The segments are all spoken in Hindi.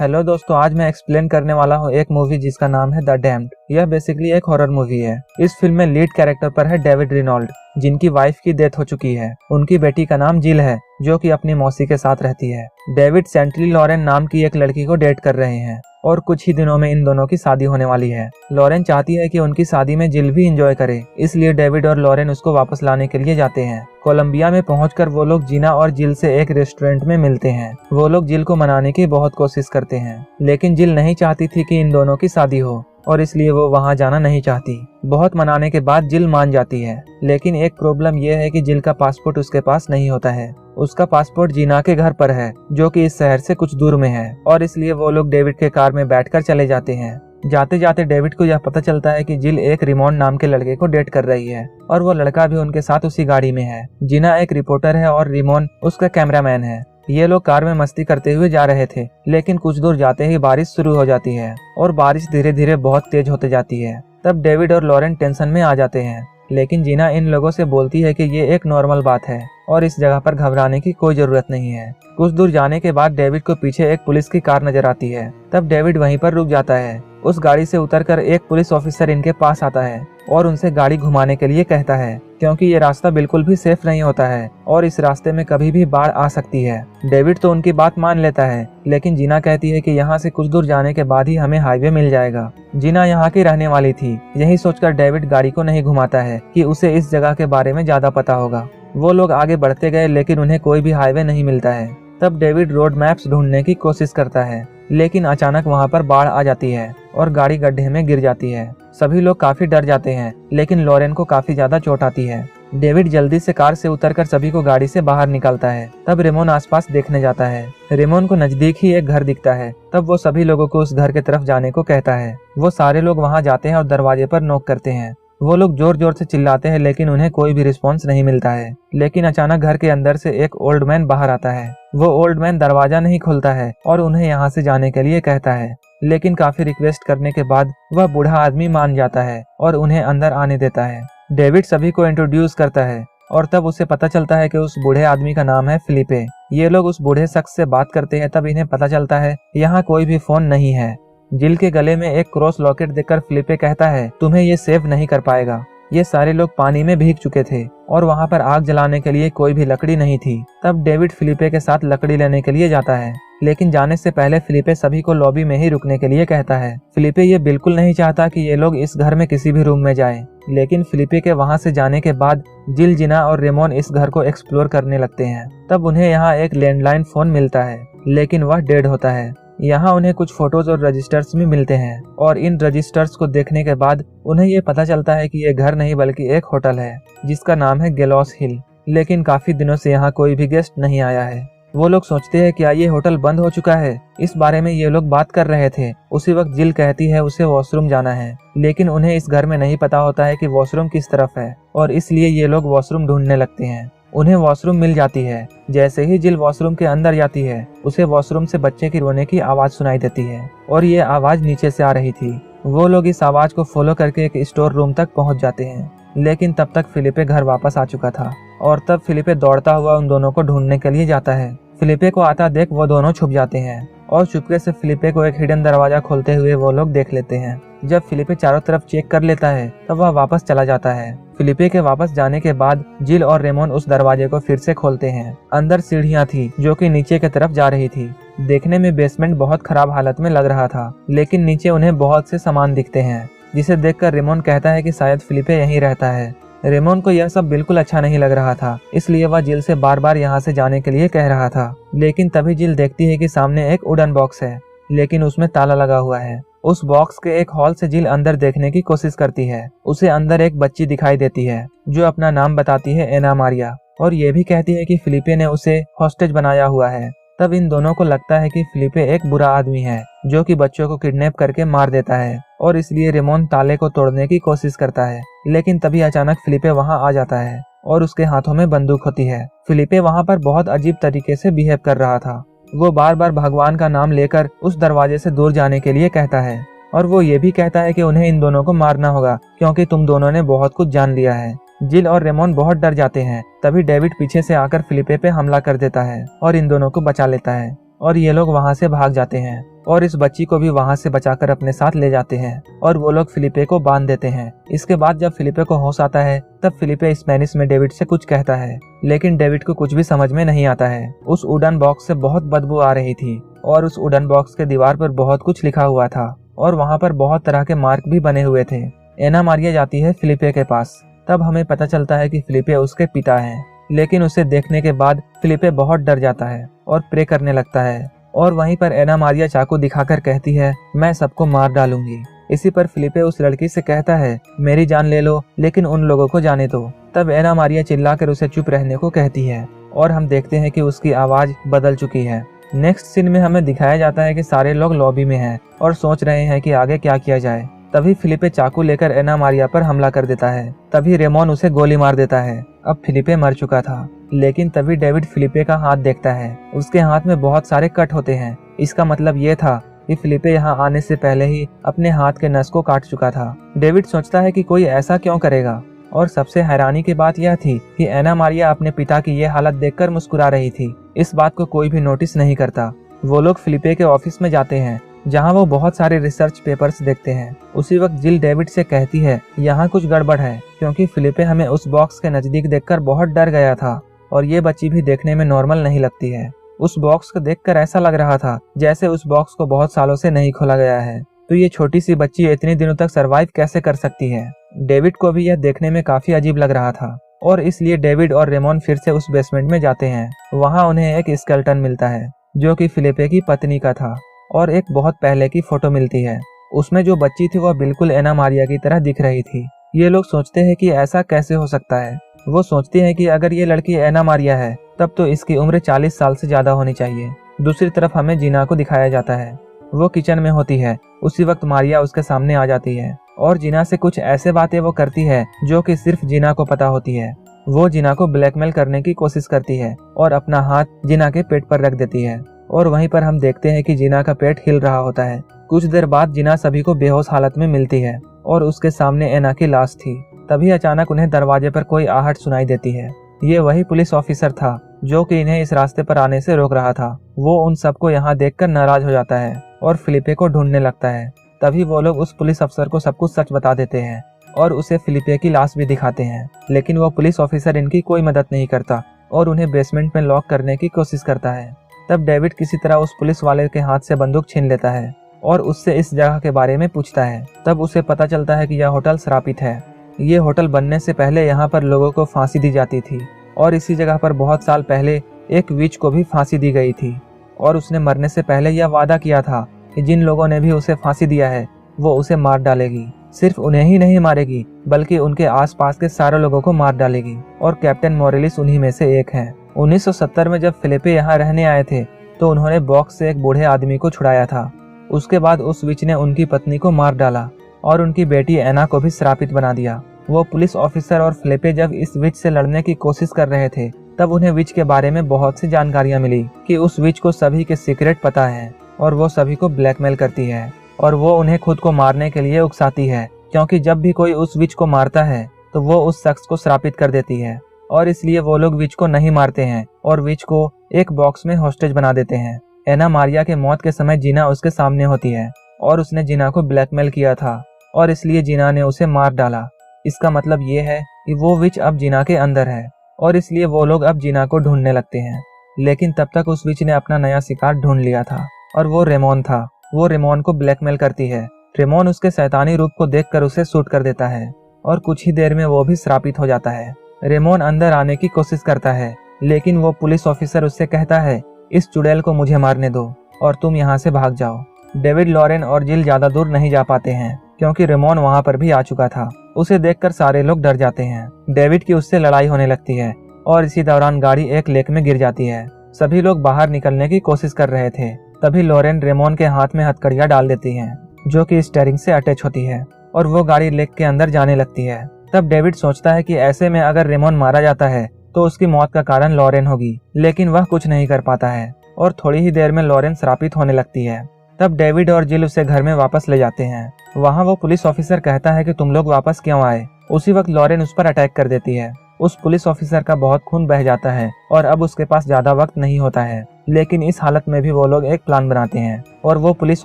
हेलो दोस्तों, आज मैं एक्सप्लेन करने वाला हूँ एक मूवी जिसका नाम है द डैम्ड। यह बेसिकली एक हॉरर मूवी है। इस फिल्म में लीड कैरेक्टर पर है डेविड रेनॉल्ड, जिनकी वाइफ की डेथ हो चुकी है। उनकी बेटी का नाम जिल है, जो कि अपनी मौसी के साथ रहती है। डेविड सेंट्री लॉरेन नाम की एक लड़की को डेट कर रहे हैं और कुछ ही दिनों में इन दोनों की शादी होने वाली है। लॉरेन चाहती है कि उनकी शादी में जिल भी एंजॉय करे, इसलिए डेविड और लॉरेन उसको वापस लाने के लिए जाते हैं। कोलंबिया में पहुंचकर वो लोग जीना और जिल से एक रेस्टोरेंट में मिलते हैं। वो लोग जिल को मनाने की बहुत कोशिश करते हैं, लेकिन जिल नहीं चाहती थी कि इन दोनों की शादी हो और इसलिए वो वहां जाना नहीं चाहती। बहुत मनाने के बाद जिल मान जाती है, लेकिन एक प्रॉब्लम यह है कि जिल का पासपोर्ट उसके पास नहीं होता है। उसका पासपोर्ट जीना के घर पर है, जो कि इस शहर से कुछ दूर में है, और इसलिए वो लोग डेविड के कार में बैठकर चले जाते हैं। जाते जाते डेविड को यह पता चलता है कि जिल एक रिमोन नाम के लड़के को डेट कर रही है और वो लड़का भी उनके साथ उसी गाड़ी में है। जिना एक रिपोर्टर है और रिमोन उसका कैमरामैन है। ये लोग कार में मस्ती करते हुए जा रहे थे, लेकिन कुछ दूर जाते ही बारिश शुरू हो जाती है और बारिश धीरे धीरे बहुत तेज होते जाती है। तब डेविड और लॉरेन टेंशन में आ जाते हैं, लेकिन जीना इन लोगों से बोलती है कि ये एक नॉर्मल बात है और इस जगह पर घबराने की कोई जरूरत नहीं है। कुछ दूर जाने के बाद डेविड को पीछे एक पुलिस की कार नजर आती है। तब डेविड वहीं पर रुक जाता है। उस गाड़ी से उतरकर एक पुलिस ऑफिसर इनके पास आता है और उनसे गाड़ी घुमाने के लिए कहता है, क्योंकि ये रास्ता बिल्कुल भी सेफ नहीं होता है और इस रास्ते में कभी भी बाढ़ आ सकती है। डेविड तो उनकी बात मान लेता है, लेकिन जीना कहती है कि यहाँ से कुछ दूर जाने के बाद ही हमें हाईवे मिल जाएगा। जीना यहाँ की रहने वाली थी, यही सोचकर डेविड गाड़ी को नहीं घुमाता है कि उसे इस जगह के बारे में ज्यादा पता होगा। वो लोग आगे बढ़ते गए, लेकिन उन्हें कोई भी हाईवे नहीं मिलता है। तब डेविड रोड मैप्स ढूंढने की कोशिश करता है, लेकिन अचानक वहां पर बाढ़ आ जाती है और गाड़ी गड्ढे में गिर जाती है। सभी लोग काफी डर जाते हैं, लेकिन लॉरेन को काफी ज्यादा चोट आती है। डेविड जल्दी से कार से उतरकर सभी को गाड़ी से बाहर निकालता है। तब रेमोन आसपास देखने जाता है। रेमोन को नजदीक ही एक घर दिखता है। तब वो सभी लोगों को उस घर की तरफ जाने को कहता है। वो सारे लोग वहां जाते हैं और दरवाजे पर नॉक करते हैं। वो लोग जोर जोर से चिल्लाते हैं, लेकिन उन्हें कोई भी रिस्पॉन्स नहीं मिलता है। लेकिन अचानक घर के अंदर से एक ओल्ड मैन बाहर आता है। वो ओल्ड मैन दरवाजा नहीं खोलता है और उन्हें यहाँ से जाने के लिए कहता है, लेकिन काफी रिक्वेस्ट करने के बाद वह बूढ़ा आदमी मान जाता है और उन्हें अंदर आने देता है। डेविड सभी को इंट्रोड्यूस करता है और तब उसे पता चलता है कि उस बूढ़े आदमी का नाम है फिलिपे। ये लोग उस बूढ़े शख्स से बात करते हैं। तब इन्हें पता चलता है यहाँ कोई भी फोन नहीं है। जिल के गले में एक क्रॉस लॉकेट देखकर फिलिपे कहता है, तुम्हें ये सेव नहीं कर पाएगा। ये सारे लोग पानी में भीग चुके थे और वहाँ पर आग जलाने के लिए कोई भी लकड़ी नहीं थी। तब डेविड फिलिपे के साथ लकड़ी लेने के लिए जाता है, लेकिन जाने से पहले फिलिपे सभी को लॉबी में ही रुकने के लिए कहता है। फिलिपे ये बिल्कुल नहीं चाहता कि ये लोग इस घर में किसी भी रूम में जाएं, लेकिन फिलिपे के वहाँ से जाने के बाद जिल, जिना और रेमोन इस घर को एक्सप्लोर करने लगते हैं। तब उन्हें यहाँ एक लैंडलाइन फोन मिलता है, लेकिन वह डेड होता है। यहाँ उन्हें कुछ फोटोज और रजिस्टर्स भी मिलते हैं और इन रजिस्टर्स को देखने के बाद उन्हें ये पता चलता है कि ये घर नहीं बल्कि एक होटल है, जिसका नाम है गैलोस हिल। लेकिन काफी दिनों से यहाँ कोई भी गेस्ट नहीं आया है। वो लोग सोचते हैं क्या ये होटल बंद हो चुका है। इस बारे में ये लोग बात कर रहे थे। उसी वक्त जिल कहती है उसे वॉशरूम जाना है, लेकिन उन्हें इस घर में नहीं पता होता है कि वॉशरूम किस तरफ है और इसलिए ये लोग वॉशरूम ढूंढने लगते हैं। उन्हें वॉशरूम मिल जाती है। जैसे ही जिल वॉशरूम के अंदर जाती है, उसे वॉशरूम से बच्चे की रोने की आवाज सुनाई देती है और ये आवाज नीचे से आ रही थी। वो लोग इस आवाज को फॉलो करके एक स्टोर रूम तक पहुंच जाते हैं, लेकिन तब तक फिलिपे घर वापस आ चुका था और तब फिलिपे दौड़ता हुआ उन दोनों को ढूंढने के लिए जाता है। फिलिपे को आता देख वो दोनों छुप जाते हैं और चुपके से फिलिपे को एक हिडन दरवाजा खोलते हुए वो लोग देख लेते हैं। जब फिलिपे चारों तरफ चेक कर लेता है, तब वह वापस चला जाता है। फिलिपे के वापस जाने के बाद जिल और रेमोन उस दरवाजे को फिर से खोलते हैं। अंदर सीढ़ियां थी जो कि नीचे की तरफ जा रही थी। देखने में बेसमेंट बहुत खराब हालत में लग रहा था, लेकिन नीचे उन्हें बहुत से सामान दिखते हैं, जिसे देखकर रेमोन कहता है कि शायद फिलिपे यहीं रहता है। रेमोन को यह सब बिल्कुल अच्छा नहीं लग रहा था, इसलिए वह जिल से बार बार यहाँ से जाने के लिए कह रहा था। लेकिन तभी जिल देखती है कि सामने एक वुडन बॉक्स है, लेकिन उसमें ताला लगा हुआ है। उस बॉक्स के एक हॉल से जिल अंदर देखने की कोशिश करती है। उसे अंदर एक बच्ची दिखाई देती है जो अपना नाम बताती है एना मारिया, और ये भी कहती है कि फिलिपे ने उसे हॉस्टेज बनाया हुआ है। तब इन दोनों को लगता है कि फिलिपे एक बुरा आदमी है जो कि बच्चों को किडनैप करके मार देता है, और इसलिए रेमोन ताले को तोड़ने की कोशिश करता है। लेकिन तभी अचानक फिलिपे वहां आ जाता है और उसके हाथों में बंदूक होती है। फिलिपे वहां पर बहुत अजीब तरीके से बिहेव कर रहा था। वो बार बार भगवान का नाम लेकर उस दरवाजे से दूर जाने के लिए कहता है और वो ये भी कहता है कि उन्हें इन दोनों को मारना होगा, क्योंकि तुम दोनों ने बहुत कुछ जान लिया है। जिल और रेमोन बहुत डर जाते हैं। तभी डेविड पीछे से आकर फिलिपे पे हमला कर देता है और इन दोनों को बचा लेता है और ये लोग वहाँ से भाग जाते हैं और इस बच्ची को भी वहाँ से बचाकर अपने साथ ले जाते हैं और वो लोग फिलिपे को बांध देते हैं। इसके बाद जब फिलिपे को होश आता है तब फिलिपे स्पेनिश में डेविड से कुछ कहता है, लेकिन डेविड को कुछ भी समझ में नहीं आता है। उस वुडन बॉक्स से बहुत बदबू आ रही थी और उस वुडन बॉक्स के दीवार पर बहुत कुछ लिखा हुआ था और वहाँ पर बहुत तरह के मार्क भी बने हुए थे। एना मारिया जाती है फिलिपे के पास। तब हमें पता चलता है कि फिलिपे उसके पिता हैं, लेकिन उसे देखने के बाद फिलिपे बहुत डर जाता है और प्रे करने लगता है और वहीं पर एना मारिया चाकू दिखाकर कहती है, मैं सबको मार डालूंगी। इसी पर फिलिपे उस लड़की से कहता है, मेरी जान ले लो लेकिन उन लोगों को जाने दो। तब एना मारिया चिल्लाकर उसे चुप रहने को कहती है और हम देखते हैं कि उसकी आवाज बदल चुकी है। नेक्स्ट सीन में हमें दिखाया जाता है कि सारे लोग लॉबी में हैं और सोच रहे हैं कि आगे क्या किया जाए। तभी फिलिपे चाकू लेकर एना मारिया पर हमला कर देता है। तभी रेमोन उसे गोली मार देता है। अब फिलिपे मर चुका था, लेकिन तभी डेविड फिलिपे का हाथ देखता है। उसके हाथ में बहुत सारे कट होते हैं। इसका मतलब ये था कि फिलिपे यहाँ आने से पहले ही अपने हाथ के नस को काट चुका था। डेविड सोचता है कि कोई ऐसा क्यों करेगा, और सबसे हैरानी की बात यह थी कि एना मारिया अपने पिता की ये हालत देखकर मुस्कुरा रही थी। इस बात को कोई भी नोटिस नहीं करता। वो लोग फिलिपे के ऑफिस में जाते हैं जहां वो बहुत सारे रिसर्च पेपर्स देखते हैं। उसी वक्त जिल डेविड से कहती है, यहाँ कुछ गड़बड़ है, क्योंकि फिलिपे हमें उस बॉक्स के नजदीक देखकर बहुत डर गया था और ये बच्ची भी देखने में नॉर्मल नहीं लगती है। उस बॉक्स को देखकर ऐसा लग रहा था जैसे उस बॉक्स को बहुत सालों से नहीं खोला गया है। तो ये छोटी सी बच्ची इतने दिनों तक सरवाइव कैसे कर सकती है। डेविड को भी यह देखने में काफी अजीब लग रहा था और इसलिए डेविड और रेमोन फिर से उस बेसमेंट में जाते हैं। वहाँ उन्हें एक स्केलेटन मिलता है जो कि फिलिपे की पत्नी का था और एक बहुत पहले की फोटो मिलती है। उसमें जो बच्ची थी वह बिल्कुल एना मारिया की तरह दिख रही थी। ये लोग सोचते हैं कि ऐसा कैसे हो सकता है। वो सोचते हैं कि अगर ये लड़की एना मारिया है तब तो इसकी उम्र 40 साल से ज्यादा होनी चाहिए। दूसरी तरफ हमें जीना को दिखाया जाता है। वो किचन में होती है। उसी वक्त मारिया उसके सामने आ जाती है और जीना से कुछ ऐसे बातें वो करती है जो कि सिर्फ जीना को पता होती है। वो जीना को ब्लैकमेल करने की कोशिश करती है और अपना हाथ जीना के पेट पर रख देती है और वहीं पर हम देखते हैं कि जीना का पेट हिल रहा होता है। कुछ देर बाद जीना सभी को बेहोश हालत में मिलती है और उसके सामने एना की लाश थी। तभी अचानक उन्हें दरवाजे पर कोई आहट सुनाई देती है। ये वही पुलिस ऑफिसर था जो कि इन्हें इस रास्ते पर आने से रोक रहा था। वो उन सबको यहाँ देखकर नाराज हो जाता है और फिलिपे को ढूंढने लगता है। तभी वो लोग उस पुलिस अफसर को सब कुछ सच बता देते हैं और उसे फिलिपे की लाश भी दिखाते हैं, लेकिन वो पुलिस ऑफिसर इनकी कोई मदद नहीं करता और उन्हें बेसमेंट में लॉक करने की कोशिश करता है। तब डेविड किसी तरह उस पुलिस वाले के हाथ से बंदूक छीन लेता है और उससे इस जगह के बारे में पूछता है। तब उसे पता चलता है कि यह होटल श्रापित है। ये होटल बनने से पहले यहाँ पर लोगों को फांसी दी जाती थी और इसी जगह पर बहुत साल पहले एक विच को भी फांसी दी गई थी और उसने मरने से पहले यह वादा किया था कि जिन लोगों ने भी उसे फांसी दिया है वो उसे मार डालेगी। सिर्फ उन्हें ही नहीं मारेगी बल्कि उनके आसपास के सारे लोगों को मार डालेगी और कैप्टन मोरेलिस उन्हीं में से एक है। 1970 में जब फिलिपे यहाँ रहने आए थे तो उन्होंने बॉक्स से एक बूढ़े आदमी को छुड़ाया था। उसके बाद उस विच ने उनकी पत्नी को मार डाला और उनकी बेटी एना को भी श्रापित बना दिया। वो पुलिस ऑफिसर और फिलिपे जब इस विच से लड़ने की कोशिश कर रहे थे तब उन्हें विच के बारे में बहुत सी जानकारियां मिली कि उस विच को सभी के सीक्रेट पता है और वो सभी को ब्लैकमेल करती है और वो उन्हें खुद को मारने के लिए उकसाती है, क्योंकि जब भी कोई उस विच को मारता है तो वो उस शख्स को श्रापित कर देती है और इसलिए वो लोग विच को नहीं मारते हैं और विच को एक बॉक्स में हॉस्टेज बना देते हैं। एना मारिया के मौत के समय जीना उसके सामने होती है और उसने जीना को ब्लैकमेल किया था और इसलिए जीना ने उसे मार डाला। इसका मतलब ये है कि वो विच अब जीना के अंदर है और इसलिए वो लोग अब जीना को ढूंढने लगते हैं। लेकिन तब तक उस विच ने अपना नया शिकार ढूंढ लिया था और वो रेमोन था। वो रेमोन को ब्लैकमेल करती है। रेमोन उसके शैतानी रूप को देखकर उसे शूट कर देता है और कुछ ही देर में वो भी श्रापित हो जाता है। रेमोन अंदर आने की कोशिश करता है, लेकिन वो पुलिस ऑफिसर उससे कहता है, इस चुड़ैल को मुझे मारने दो और तुम यहाँ से भाग जाओ। डेविड, लॉरेन और जिल ज्यादा दूर नहीं जा पाते हैं क्योंकि रेमोन वहाँ पर भी आ चुका था। उसे देखकर सारे लोग डर जाते हैं। डेविड की उससे लड़ाई होने लगती है और इसी दौरान गाड़ी एक लेक में गिर जाती है। सभी लोग बाहर निकलने की कोशिश कर रहे थे। तभी लॉरेन रेमोन के हाथ में हथकड़ियां डाल देती हैं, जो कि स्टीयरिंग से अटैच होती है और वो गाड़ी लेक के अंदर जाने लगती है। तब डेविड सोचता है कि ऐसे में अगर रेमोन मारा जाता है तो उसकी मौत का कारण लॉरेन होगी, लेकिन वह कुछ नहीं कर पाता है और थोड़ी ही देर में लॉरेन श्रापित होने लगती है। तब डेविड और जिल उसे घर में वापस ले जाते हैं। वहाँ वो पुलिस ऑफिसर कहता है कि तुम लोग वापस क्यों आए। उसी वक्त लॉरेन उस पर अटैक कर देती है। उस पुलिस ऑफिसर का बहुत खून बह जाता है और अब उसके पास ज्यादा वक्त नहीं होता है। लेकिन इस हालत में भी वो लोग एक प्लान बनाते हैं और वो पुलिस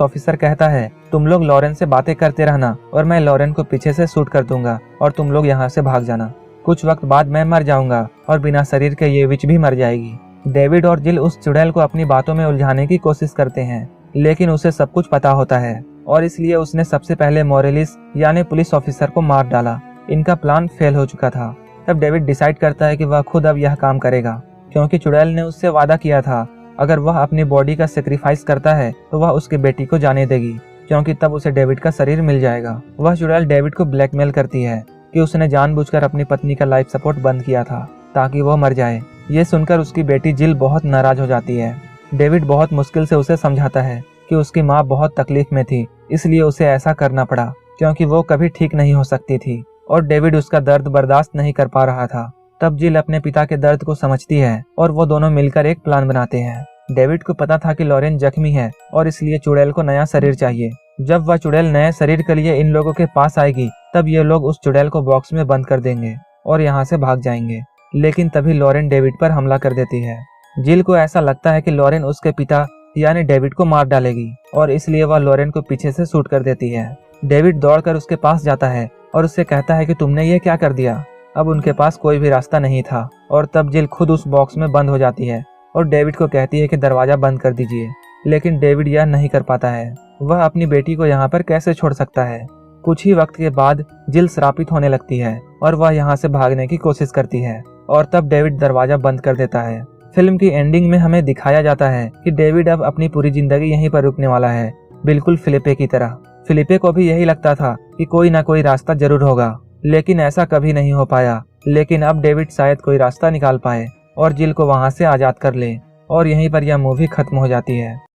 ऑफिसर कहता है, तुम लोग लॉरेन से बातें करते रहना और मैं लॉरेन को पीछे से शूट कर दूंगा और तुम लोग यहाँ से भाग जाना। कुछ वक्त बाद मैं मर जाऊंगा और बिना शरीर के ये विच भी मर जाएगी। डेविड और जिल उस चुड़ैल को अपनी बातों में उलझाने की कोशिश करते हैं, लेकिन उसे सब कुछ पता होता है और इसलिए उसने सबसे पहले मोरेलिस यानी पुलिस ऑफिसर को मार डाला। इनका प्लान फेल हो चुका था। तब डेविड डिसाइड करता है कि वह खुद अब यह काम करेगा, क्योंकि चुड़ैल ने उससे वादा किया था अगर वह अपनी बॉडी का सेक्रीफाइस करता है तो वह उसकी बेटी को जाने देगी, क्योंकि तब उसे डेविड का शरीर मिल जाएगा। वह चुड़ैल डेविड को ब्लैकमेल करती है कि उसने जानबूझकर अपनी पत्नी का लाइफ सपोर्ट बंद किया था ताकि वह मर जाए। ये सुनकर उसकी बेटी जिल बहुत नाराज हो जाती है। डेविड बहुत मुश्किल से उसे समझाता है कि उसकी माँ बहुत तकलीफ में थी, इसलिए उसे ऐसा करना पड़ा क्योंकि वो कभी ठीक नहीं हो सकती थी और डेविड उसका दर्द बर्दाश्त नहीं कर पा रहा था। तब जिल अपने पिता के दर्द को समझती है और वो दोनों मिलकर एक प्लान बनाते हैं। डेविड को पता था कि लॉरेन जख्मी है और इसलिए चुड़ैल को नया शरीर चाहिए। जब वह चुड़ैल नए शरीर के लिए इन लोगों के पास आएगी तब ये लोग उस चुड़ैल को बॉक्स में बंद कर देंगे और यहाँ से भाग जाएंगे। लेकिन तभी लॉरेन डेविड पर हमला कर देती है। जिल को ऐसा लगता है कि लॉरेन उसके पिता यानी डेविड को मार डालेगी और इसलिए वह लॉरेन को पीछे से शूट कर देती है। डेविड दौड़कर उसके पास जाता है और उससे कहता है कि तुमने ये क्या कर दिया। अब उनके पास कोई भी रास्ता नहीं था और तब जिल खुद उस बॉक्स में बंद हो जाती है और डेविड को कहती है कि दरवाजा बंद कर दीजिए, लेकिन डेविड यह नहीं कर पाता है। वह अपनी बेटी को यहाँ पर कैसे छोड़ सकता है। कुछ ही वक्त के बाद जिल श्रापित होने लगती है और वह यहाँ से भागने की कोशिश करती है और तब डेविड दरवाजा बंद कर देता है। फिल्म की एंडिंग में हमें दिखाया जाता है कि डेविड अब अपनी पूरी जिंदगी यहीं पर रुकने वाला है, बिल्कुल फिलिपे की तरह। फिलिपे को भी यही लगता था कि कोई ना कोई रास्ता जरूर होगा, लेकिन ऐसा कभी नहीं हो पाया। लेकिन अब डेविड शायद कोई रास्ता निकाल पाए और जिल को वहां से आजाद कर ले और यहीं पर यह मूवी खत्म हो जाती है।